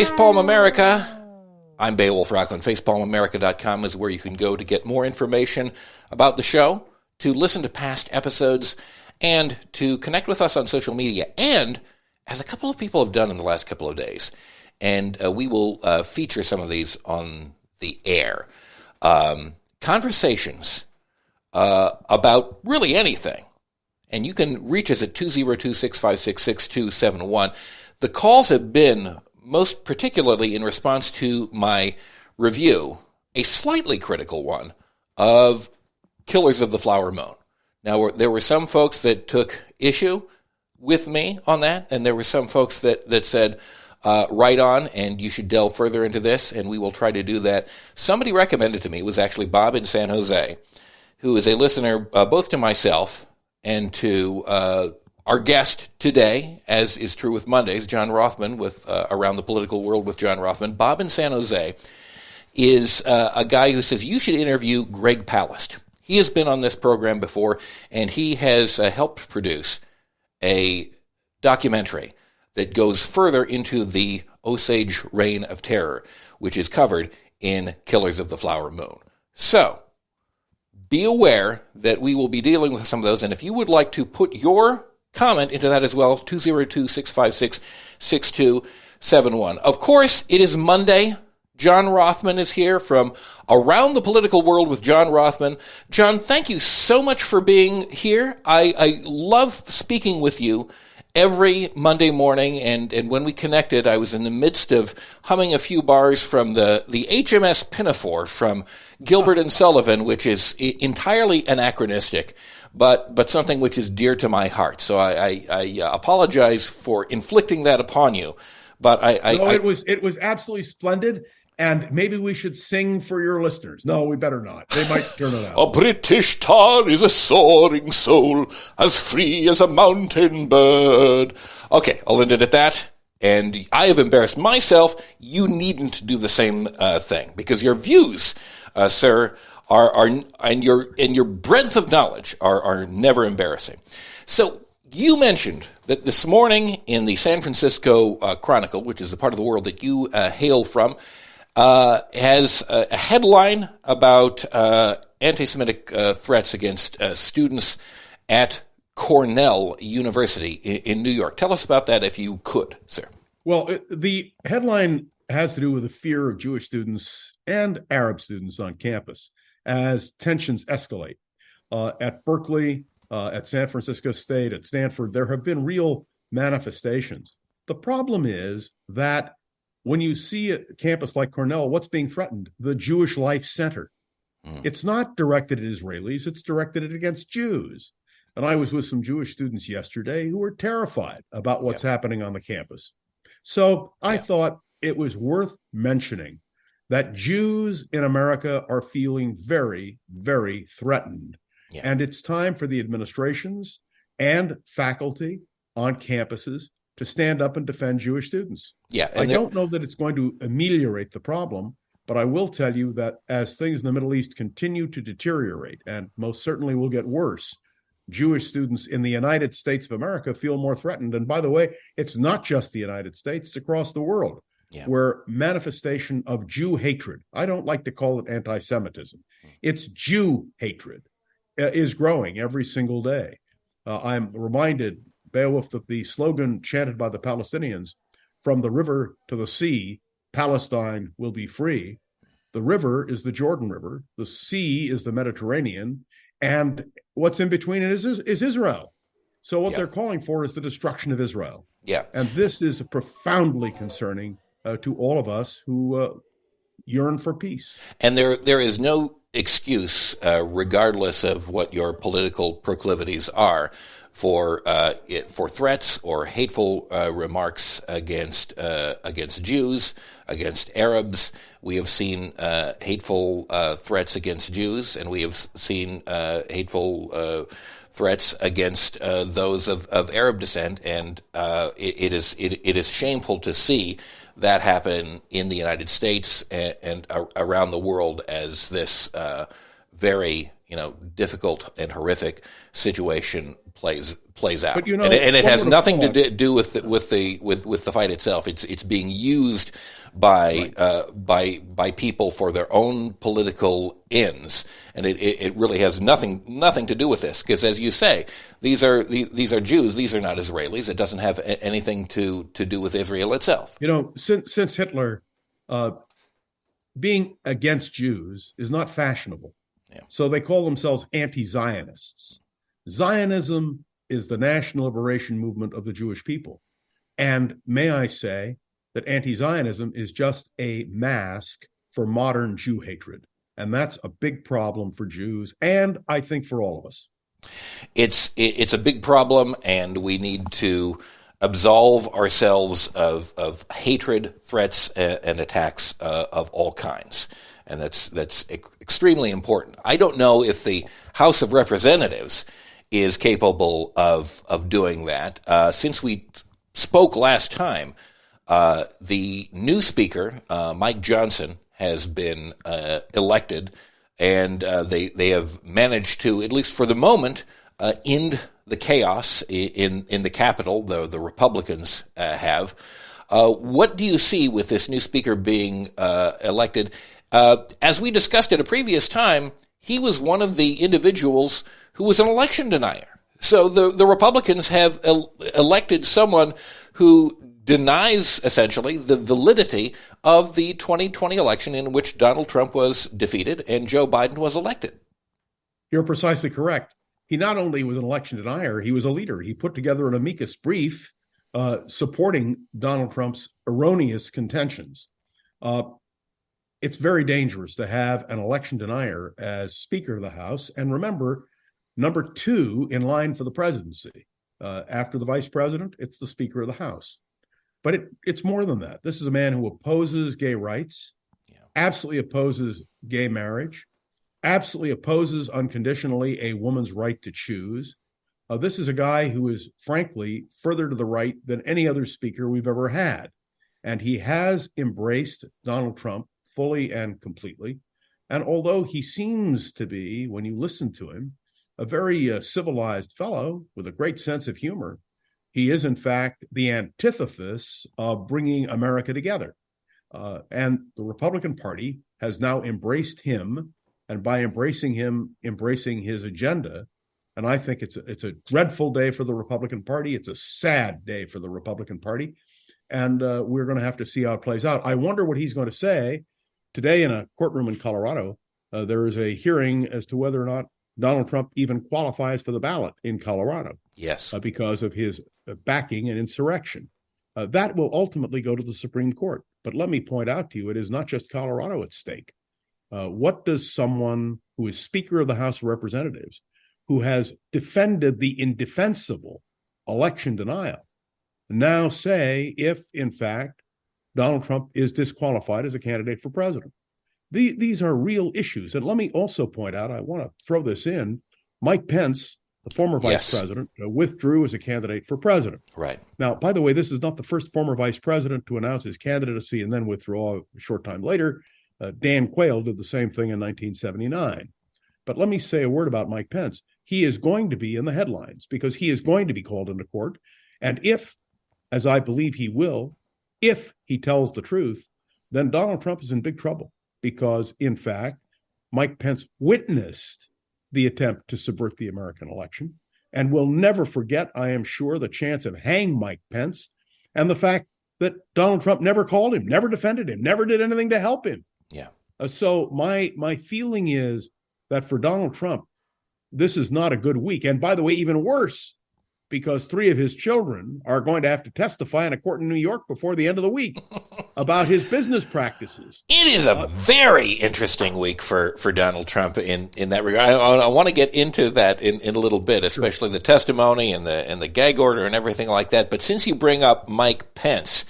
Facepalm America. I'm Beowulf Rockland. FacepalmAmerica.com is where you can go to get more information about the show, to listen to past episodes, and to connect with us on social media. And, as a couple of people have done in the last couple of days, and we will feature some of these on the air, conversations about really anything. And you can reach us at 202-656-6271. The calls have been most particularly in response to my review, a slightly critical one, of Killers of the Flower Moon. Now, there were some folks that took issue with me on that, and there were some folks that said, right on, and you should delve further into this, and we will try to do that. Somebody recommended to me, it was actually Bob in San Jose, who is a listener both to myself and to our guest today, as is true with Mondays, John Rothman with Around the Political World with John Rothman. Bob in San Jose is a guy who says, you should interview Greg Palast. He has been on this program before, and he has helped produce a documentary that goes further into the Osage Reign of Terror, which is covered in Killers of the Flower Moon. So, be aware that we will be dealing with some of those, and if you would like to put your comment into that as well, 202-656-6271. Of course, it is Monday. John Rothman is here from Around the Political World with John Rothman. John, thank you so much for being here. I love speaking with you every Monday morning, and when we connected, I was in the midst of humming a few bars from the HMS Pinafore from Gilbert and Sullivan, which is entirely anachronistic, but something which is dear to my heart. So I apologize for inflicting that upon you, but it was absolutely splendid. And maybe we should sing for your listeners. No, we better not. They might turn it out. A British tar is a soaring soul, as free as a mountain bird. Okay, I'll end it at that. And I have embarrassed myself. You needn't do the same thing, because your views, sir, are and your breadth of knowledge are never embarrassing. So you mentioned that this morning in the San Francisco Chronicle, which is the part of the world that you hail from, has a headline about anti-Semitic threats against students at Cornell University in New York. Tell us about that if you could, sir. Well, the headline has to do with the fear of Jewish students and Arab students on campus as tensions escalate. At Berkeley, at San Francisco State, at Stanford, there have been real manifestations. The problem is that when you see a campus like Cornell, what's being threatened? The Jewish Life Center. It's not directed at Israelis, it's directed against Jews. And I was with some Jewish students yesterday who were terrified about what's happening on the campus. So I thought it was worth mentioning that Jews in America are feeling very, very threatened. And it's time for the administrations and faculty on campuses to stand up and defend Jewish students. I don't know that it's going to ameliorate the problem, but I will tell you that as things in the Middle East continue to deteriorate, and most certainly will get worse, Jewish students in the United States of America feel more threatened. And by the way, it's not just the United States, it's across the world, where manifestation of Jew hatred, I don't like to call it anti-Semitism, it's Jew hatred, is growing every single day. I'm reminded, Beowulf, that the slogan chanted by the Palestinians, from the river to the sea, Palestine will be free. The river is the Jordan River. The sea is the Mediterranean. And what's in between is Israel. So what they're calling for is the destruction of Israel. And this is profoundly concerning to all of us who yearn for peace. And there is no excuse, regardless of what your political proclivities are, for threats or hateful remarks against Jews, against Arabs. We have seen hateful threats against Jews, and we have seen hateful threats against those of Arab descent. And it is shameful to see that happen in the United States and around the world as this very difficult and horrific situation plays out. But and it has nothing to do with the fight itself. It's being used by people for their own political ends, and it really has nothing to do with this. Because as you say, these are Jews. These are not Israelis. It doesn't have anything to do with Israel itself. Since Hitler, being against Jews is not fashionable. Yeah. So they call themselves anti-Zionists. Zionism is the national liberation movement of the Jewish people. And may I say that anti-Zionism is just a mask for modern Jew hatred. And that's a big problem for Jews, and I think for all of us. It's a big problem, and we need to absolve ourselves of hatred, threats, and attacks of all kinds. And that's extremely important. I don't know if the House of Representatives is capable of doing that. Since we spoke last time, the new speaker, Mike Johnson, has been elected, and they have managed to, at least for the moment, end the chaos in the Capitol. The Republicans have. What do you see with this new speaker being elected? As we discussed at a previous time, he was one of the individuals who was an election denier. So the Republicans have elected someone who denies, essentially, the validity of the 2020 election in which Donald Trump was defeated and Joe Biden was elected. You're precisely correct. He not only was an election denier, he was a leader. He put together an amicus brief supporting Donald Trump's erroneous contentions. It's very dangerous to have an election denier as Speaker of the House. And remember, number two in line for the presidency. After the vice president, it's the Speaker of the House. But it's more than that. This is a man who opposes gay rights, absolutely opposes gay marriage, absolutely opposes unconditionally a woman's right to choose. This is a guy who is, frankly, further to the right than any other speaker we've ever had. And he has embraced Donald Trump fully and completely. And although he seems to be, when you listen to him, a very civilized fellow with a great sense of humor, he is, in fact, the antithesis of bringing America together. And the Republican Party has now embraced him, and by embracing him, embracing his agenda. And I think it's a dreadful day for the Republican Party. It's a sad day for the Republican Party. And we're going to have to see how it plays out. I wonder what he's going to say. Today in a courtroom in Colorado, there is a hearing as to whether or not Donald Trump even qualifies for the ballot in Colorado. Yes. Because of his backing an insurrection. That will ultimately go to the Supreme Court. But let me point out to you, it is not just Colorado at stake. What does someone who is Speaker of the House of Representatives, who has defended the indefensible election denial, now say if, in fact, Donald Trump is disqualified as a candidate for president? These are real issues. And let me also point out, I want to throw this in, Mike Pence, the former vice president, withdrew as a candidate for president. Right. Now, by the way, this is not the first former vice president to announce his candidacy and then withdraw a short time later. Dan Quayle did the same thing in 1979. But let me say a word about Mike Pence. He is going to be in the headlines because he is going to be called into court. And if, as I believe he will, if he tells the truth, then Donald Trump is in big trouble because, in fact, Mike Pence witnessed the attempt to subvert the American election and will never forget, I am sure, the chance of hanging Mike Pence and the fact that Donald Trump never called him, never defended him, never did anything to help him. Yeah. So my feeling is that for Donald Trump, this is not a good week. And by the way, even worse, because 3 of his children are going to have to testify in a court in New York before the end of the week about his business practices. It is a very interesting week for Donald Trump in that regard. I want to get into that in a little bit, especially the testimony and the gag order and everything like that. But since you bring up Mike Pence,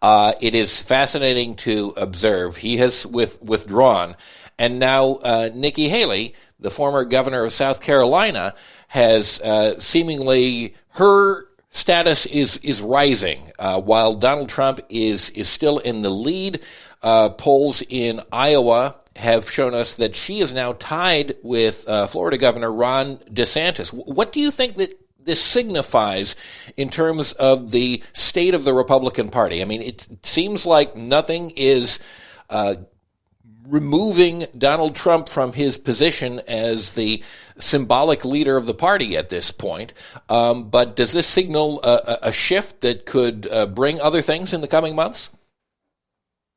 it is fascinating to observe. He has withdrawn, and now Nikki Haley, the former governor of South Carolina, has seemingly her status is rising while Donald Trump is still in the lead. Polls in Iowa have shown us that she is now tied with Florida Governor Ron DeSantis. What do you think that this signifies in terms of the state of the Republican Party? I mean, it seems like nothing is removing Donald Trump from his position as the symbolic leader of the party at this point. But does this signal a shift that could bring other things in the coming months?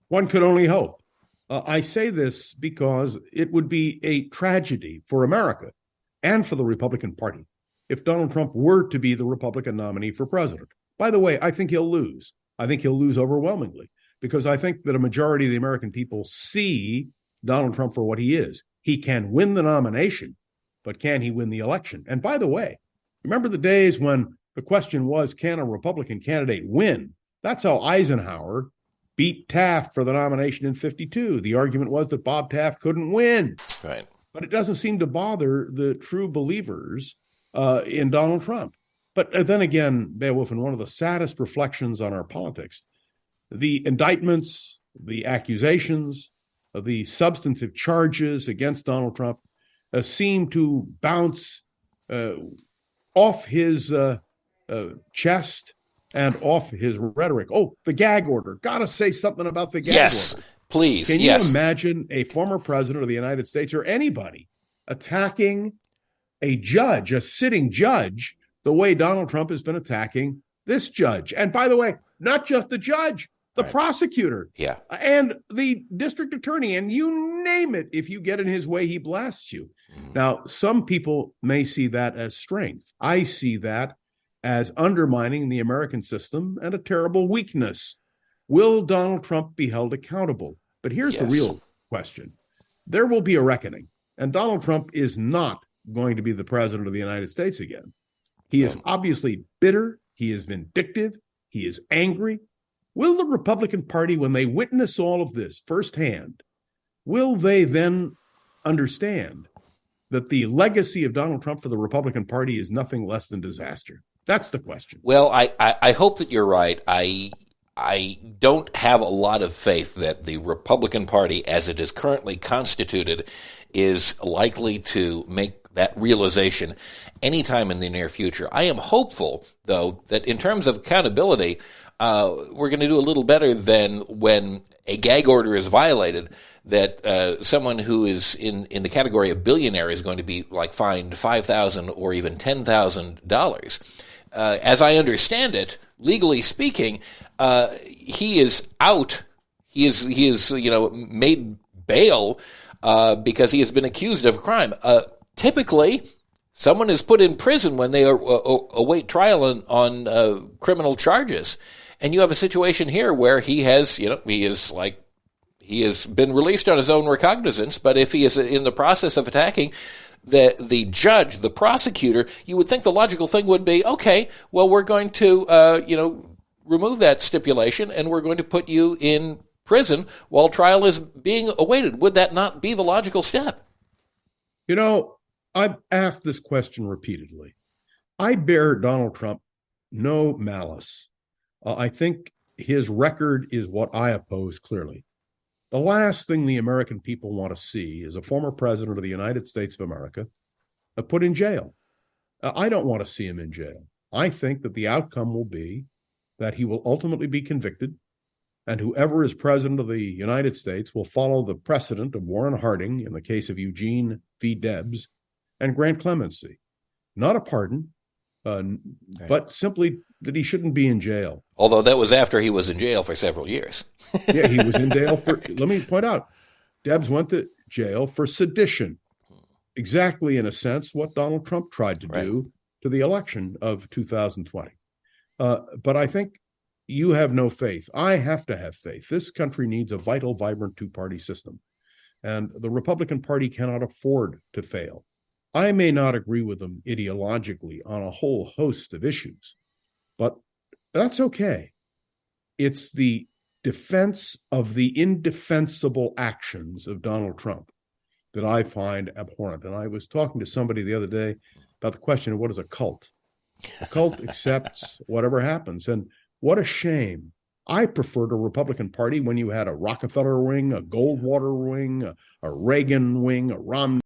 One could only hope. I say this because it would be a tragedy for America and for the Republican Party if Donald Trump were to be the Republican nominee for president. By the way, I think he'll lose. I think he'll lose overwhelmingly because I think that a majority of the American people see Donald Trump for what he is. He can win the nomination, but can he win the election? And by the way, remember the days when the question was, can a Republican candidate win? That's how Eisenhower beat Taft for the nomination in 52. The argument was that Bob Taft couldn't win. Right. But it doesn't seem to bother the true believers in Donald Trump. But then again, Beowulf, in one of the saddest reflections on our politics, the indictments, the accusations, the substantive charges against Donald Trump seem to bounce off his chest and off his rhetoric. Oh, the gag order. Got to say something about the gag order. Yes, please. Can you imagine a former president of the United States or anybody attacking a judge, a sitting judge, the way Donald Trump has been attacking this judge? And by the way, not just the judge, the prosecutor, and the district attorney, and you name it. If you get in his way, he blasts you. Now, some people may see that as strength. I see that as undermining the American system and a terrible weakness. Will Donald Trump be held accountable? But here's the real question. There will be a reckoning, and Donald Trump is not going to be the president of the United States again. He is obviously bitter. He is vindictive. He is angry. Will the Republican Party, when they witness all of this firsthand, will they then understand that the legacy of Donald Trump for the Republican Party is nothing less than disaster? That's the question. Well, I hope that you're right. I don't have a lot of faith that the Republican Party, as it is currently constituted, is likely to make that realization anytime in the near future. I am hopeful, though, that in terms of accountability, we're going to do a little better than when a gag order is violated, that someone who is in the category of billionaire is going to be fined $5,000 or even $10,000. As I understand it, legally speaking, he is out. He is made bail because he has been accused of a crime. Typically, someone is put in prison when they await trial on criminal charges, and you have a situation here where he has been released on his own recognizance. But if he is in the process of attacking the judge, the prosecutor, you would think the logical thing would be, okay, well, we're going to, remove that stipulation and we're going to put you in prison while trial is being awaited. Would that not be the logical step? I've asked this question repeatedly. I bear Donald Trump no malice. I think his record is what I oppose clearly. The last thing the American people want to see is a former president of the United States of America put in jail. I don't want to see him in jail. I think that the outcome will be that he will ultimately be convicted, and whoever is president of the United States will follow the precedent of Warren Harding in the case of Eugene v. Debs and grant clemency. Not a pardon, but simply that he shouldn't be in jail. Although that was after he was in jail for several years. Yeah, he was in jail for, let me point out, Debs went to jail for sedition. Exactly, in a sense, what Donald Trump tried to do to the election of 2020. But I think you have no faith. I have to have faith. This country needs a vital, vibrant two-party system. And the Republican Party cannot afford to fail. I may not agree with them ideologically on a whole host of issues, but that's okay. It's the defense of the indefensible actions of Donald Trump that I find abhorrent. And I was talking to somebody the other day about the question of what is a cult? A cult accepts whatever happens. And what a shame. I preferred a Republican Party when you had a Rockefeller wing, a Goldwater wing, a Reagan wing, a Romney